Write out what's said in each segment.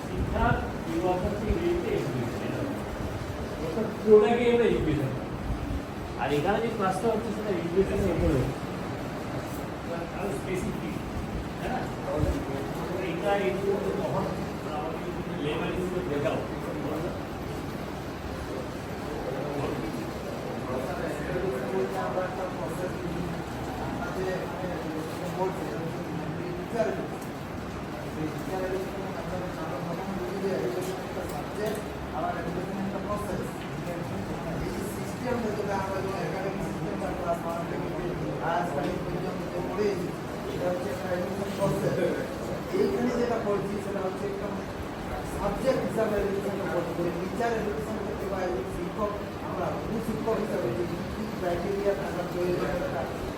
শিক্ষা বিভাগ থেকে এডুকেশন অর্থাৎ পুরোটাকে আমরা এডুকেশন, আর এখানে যে ক্লাসটা হচ্ছে সেটা এডুকেশনের উপরে আরো স্পেসিফিক, তাই না? এটা একটু তখন আমাদের লেভেল হিসেবে দেখাও এইখানে যেটা করছি সেটা হচ্ছে একটা সাবজেক্ট হিসাবে টিচার এডুকেশন করতে বা শিক্ষক আমরা শিক্ষক হিসাবে যে কী ক্রাইটেরিয়া থাকার প্রয়োজন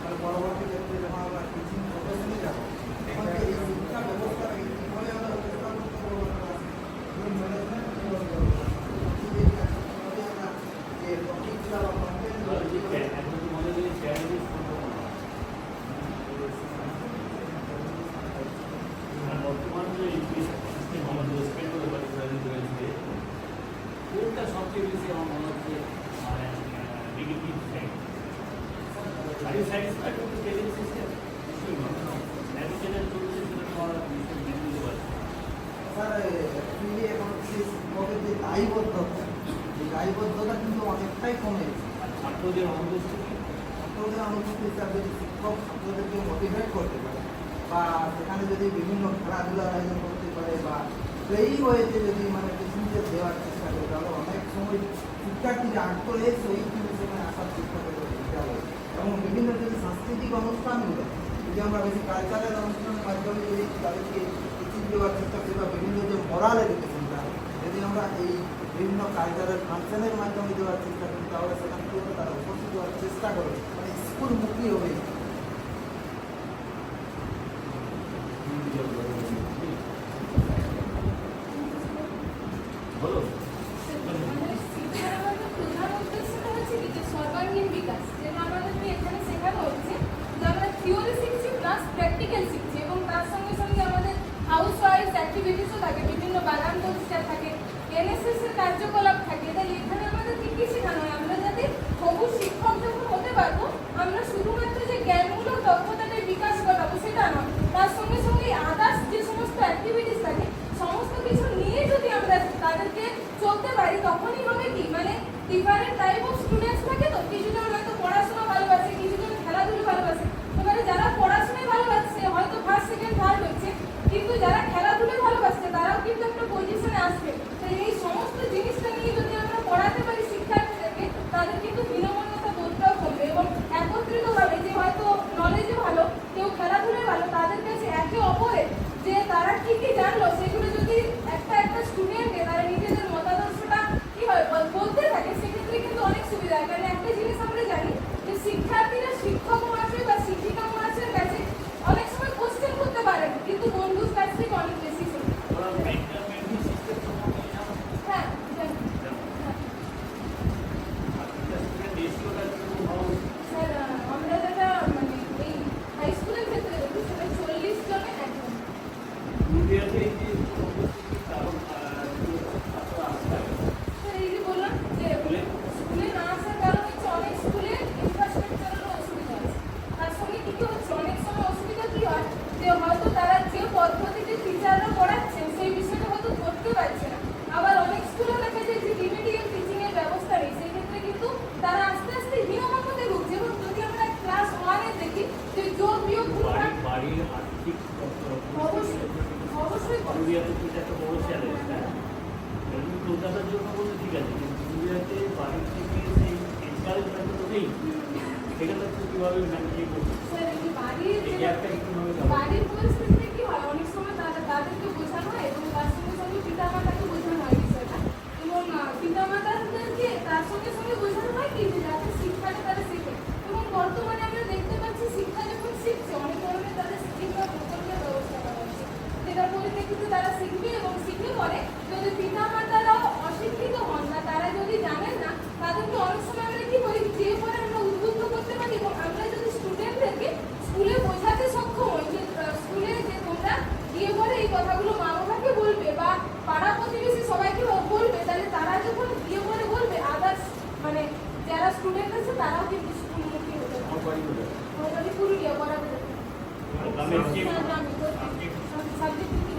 মানে পরবর্তী ক্ষেত্রে যখন আমরা টিচিং প্রফেশনে যাবো তখন এই শিক্ষা ব্যবস্থাটাকে কীভাবে আমরা উপস্থাপন করবো যে টপিকগুলো বা কন্টেন্টগুলো বর্তমান যে এডুকেশন সিস্টেম আমাদের ওয়েস্ট বেঙ্গল রয়েছে কোনটা সবচেয়ে বেশি আমার মনে হচ্ছে মানে নেগেটিভ সাইড? আর এই satisfied with the telling system navigation চলছে সেটা আমরা মেনে নিতে পারছি। স্যার অ্যাকচুয়ালি এখন সেই শিক্ষকের যে দায়বদ্ধতা এই দায়বদ্ধতা কিন্তু অনেকটাই কমে গেছে। আর ছাত্রদের অনুপস্থিতি হিসাবে শিক্ষক ছাত্রদেরকে মোটিভেট করতে পারে বা সেখানে যদি বিভিন্ন খেলাধুলার আয়োজন করতে পারে বা সেই ওয়েতে যদি মানে টিচিংদের দেওয়ার চেষ্টা করে তাহলে অনেক সময় শিক্ষার্থী যে আগ্রহে সেই কিন্তু সেখানে আসার চেষ্টা করে এবং বিভিন্ন যদি সাংস্কৃতিক অনুষ্ঠানগুলো যদি আমরা বেশি কালচারাল অনুষ্ঠানের মাধ্যমে যদি তাদেরকে টিচিং দেওয়ার চেষ্টা করি বা বিভিন্ন যে মোরাল এডুকেশনটা যদি আমরা এই বিভিন্ন কালচারাল ফাংশনের মাধ্যমে দেওয়ার চেষ্টা করি তাহলে সেখান থেকে তারা উপস্থিত হওয়ার চেষ্টা করে মানে স্কুলমুখী হবে। বলো শিক্ষার আমাদের প্রধান উদ্দেশ্যটা হচ্ছে কি যে সর্বাঙ্গীন বিকাশ, যেটা আমাদেরকে এখানে শেখানো হচ্ছে যে আমরা থিওরি শিখছি প্লাস প্র্যাকটিক্যাল শিখছি এবং তার সঙ্গে সঙ্গে আমাদের হাউস ওয়াইজ অ্যাক্টিভিটিসও থাকে, বিভিন্ন বাগান বগিচা থাকে, এনএসএস এর কার্যকলাপ থাকে। তাই এখানে আমাদের কি কি শেখানো হয় আমরা যাতে বহু শিক্ষক যখন হতে পারবো আমরা শুধুমাত্র যে জ্ঞানমূলক দক্ষতাটার বিকাশ ঘটাবো সেটা নয়, তার সঙ্গে সঙ্গে আদার্স যে সমস্ত অ্যাক্টিভিটিস থাকে সমস্ত কিছু নিয়ে যদি আমরা তাদেরকে চলতে পারি তখনই হবে কি মানে ডিফারেন্ট টাইপ অফ স্টুডেন্টস থাকে। তো কিছুজন হয়তো পড়াশোনা ভালোবাসে, কিছুজন খেলাধুলো ভালোবাসে, এবারে যারা পড়াশোনায় ভালোবাসছে হয়তো ফার্স্ট সেকেন্ড থার্ড হচ্ছে, কিন্তু যারা খেলাধুলো ভালোবাসছে তারাও কিন্তু একটা পজিশনে আসবে। তো এই সমস্ত জিনিসটা নিয়ে যদি আমরা পড়াতে পারি শিক্ষার্থীদেরকে তাদের কিন্তু বিনম্রতা বোধটাও করবে এবং একত্রিতভাবে যে হয়তো নলেজে ভালো কেউ খেলাধুলায় ভালো তাদের কাছে একে অপরের যে তারা কি কি জানলো সেগুলো যদি একটা একটা স্টুডেন্টকে তারা নিজেদের মতাদর্শটা কি হয় বলতে থাকে সেক্ষেত্রে কিন্তু অনেক সুবিধা হয়। কারণ একটা জিনিস আমরা জানি যে শিক্ষার্থীরা শিক্ষক মহাশয় বা শিক্ষিকা মহাশয়ের কাছে অনেক সময় কোশ্চেন করতে পারে কিন্তু বন্ধুর কাছ থেকে অনেক বেশি শোনে। হ্যাঁ স্যার আমরা যেটা মানে এই হাই স্কুলের ক্ষেত্রে দেখি সেটা 40 জনে একজন। স্যার এই যে বললাম যে স্কুলে না আসার কারণ হচ্ছে অনেক স্কুলে ইনফ্রাস্ট্রাকচারেরও অসুবিধা আছে, তার সঙ্গে কি কি হচ্ছে অনেক সময় অসুবিধা কি হয় যে হয়তো তারা যে পদ্ধতিতে টিচাররা পড়াচ্ছেন সেই বিষয়টা হয়তো ধরতে পারছে না। আবার অনেক স্কুলে দেখা যায় যে রিমিডিয়াল টিচিং এর ব্যবস্থা নেই, সেই ক্ষেত্রে কিন্তু তারা আস্তে আস্তে হীনমন্যতে ভুগছে। এবং যদি আমরা ক্লাস 1 এ দেখি যে যোগ বিয়োগ বাড়ির আর্থিক অবশ্যই একটা বড় চ্যালেঞ্জ। কলকাতার জন্য বলতে ঠিক আছে, কিন্তু পুরুলিয়াতে বাড়ির থেকে সেই এনকারেজমেন্ট তো নেই, সেখানে তো কীভাবে ম্যানেজ করছে স্যার এই যে বাড়ির পরিস্থিতিতে কি হয় অনেক সময় তাদেরকে বোঝানো হয় এবং তার সঙ্গে সঙ্গে পিতামাতাকে বোঝানো হয় বিষয়টা এবং পিতামাতাদেরকে তার সঙ্গে সঙ্গে বোঝানো হয় কি যে যাতে শিক্ষাটা তারা শেখে। এবং বর্তমানে আমরা দেখতে পাচ্ছি শিক্ষা যখন শিখছে অনেক ধরনের তাদের শিক্ষা প্রকল্পের ব্যবস্থা করা হচ্ছে, যেটা পরিপ্রেক্ষিতে তারা শিখবে এবং শিখে পরে যদি পিতামাতারাও অশিক্ষিত হন না তারা যদি জানেন না তাদেরকে অনেক সময় আমরা কি বলি যে পরে আমরা উদ্বুদ্ধ করতে পারি এবং আমরা যদি স্টুডেন্টদেরকে স্কুলে বোঝাতে সক্ষম হই যে স্কুলে যে নামের যে সাবজেক্ট